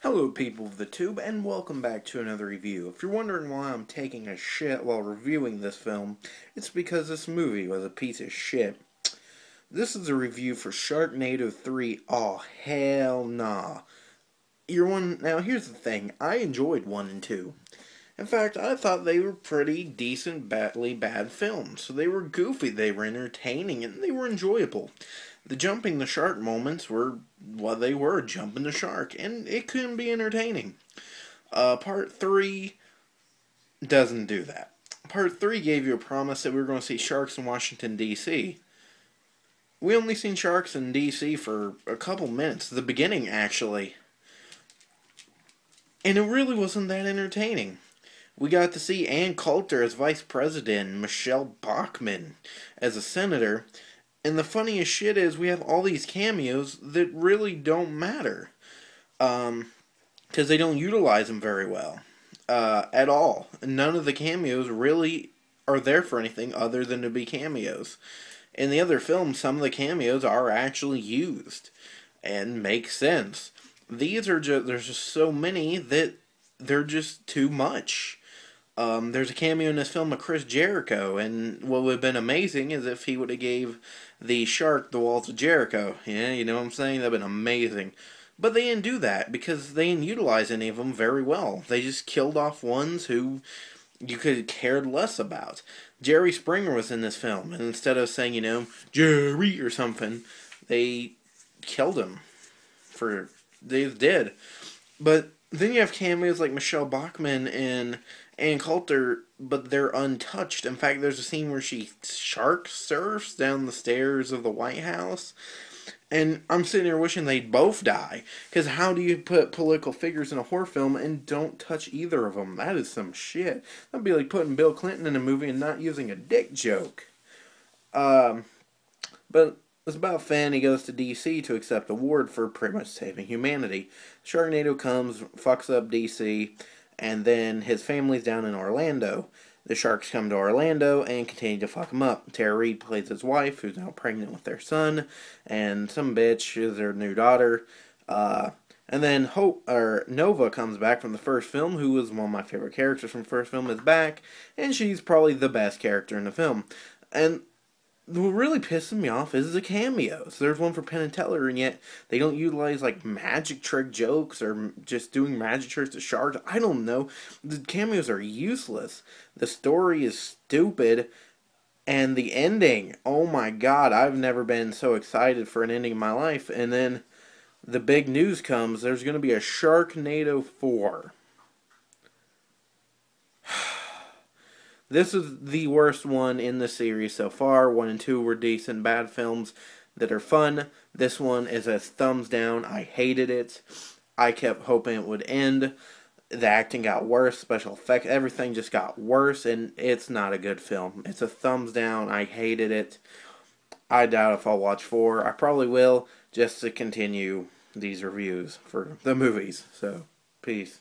Hello people of the tube, and welcome back to another review. If you're wondering why I'm taking a shit while reviewing this film, it's because this movie was a piece of shit. This is a review for Sharknado 3. Oh, hell nah. Now here's the thing, I enjoyed 1 and 2. In fact, I thought they were pretty decent, badly bad films. They were goofy, they were entertaining, and they were enjoyable. The jumping the shark moments were what they were, jumping the shark, and it couldn't be entertaining. Part 3 doesn't do that. Part 3 gave you a promise that we were going to see sharks in Washington, D.C. We only seen sharks in D.C. for a couple minutes, the beginning actually. And it really wasn't that entertaining. We got to see Ann Coulter as vice president, Michelle Bachmann as a senator. And the funniest shit is we have all these cameos that really don't matter. Because they don't utilize them very well. At all. None of the cameos really are there for anything other than to be cameos. In the other films, some of the cameos are actually used. And make sense. These are there's just so many that they're just too much. There's a cameo in this film of Chris Jericho, and what would have been amazing is if he would have gave the shark the walls of Jericho. Yeah, you know what I'm saying? That would have been amazing. But they didn't do that, because they didn't utilize any of them very well. They just killed off ones who you could have cared less about. Jerry Springer was in this film, and instead of saying, Jerry or something, they killed him. They did. But then you have cameos like Michelle Bachmann and Ann Coulter, but they're untouched. In fact, there's a scene where she shark surfs down the stairs of the White House. And I'm sitting there wishing they'd both die. Because how do you put political figures in a horror film and don't touch either of them? That is some shit. That'd be like putting Bill Clinton in a movie and not using a dick joke. But it's about Finn. He goes to D.C. to accept an award for pretty much saving humanity. Sharknado comes, fucks up D.C., and then his family's down in Orlando. The sharks come to Orlando and continue to fuck him up. Tara Reid plays his wife, who's now pregnant with their son, and some bitch is their new daughter. And then Nova comes back from the first film, who was one of my favorite characters from the first film, is back, and she's probably the best character in the film. And what really pisses me off is the cameos. There's one for Penn and Teller, and yet they don't utilize like magic trick jokes or just doing magic tricks to sharks. I don't know. The cameos are useless. The story is stupid. And the ending, oh my god, I've never been so excited for an ending in my life. And then the big news comes, there's going to be a Sharknado 4. This is the worst one in the series so far. 1 and 2 were decent, bad films that are fun. This one is a thumbs down. I hated it. I kept hoping it would end. The acting got worse, special effects, everything just got worse, and it's not a good film. It's a thumbs down. I hated it. I doubt if I'll watch 4. I probably will, just to continue these reviews for the movies. So, peace.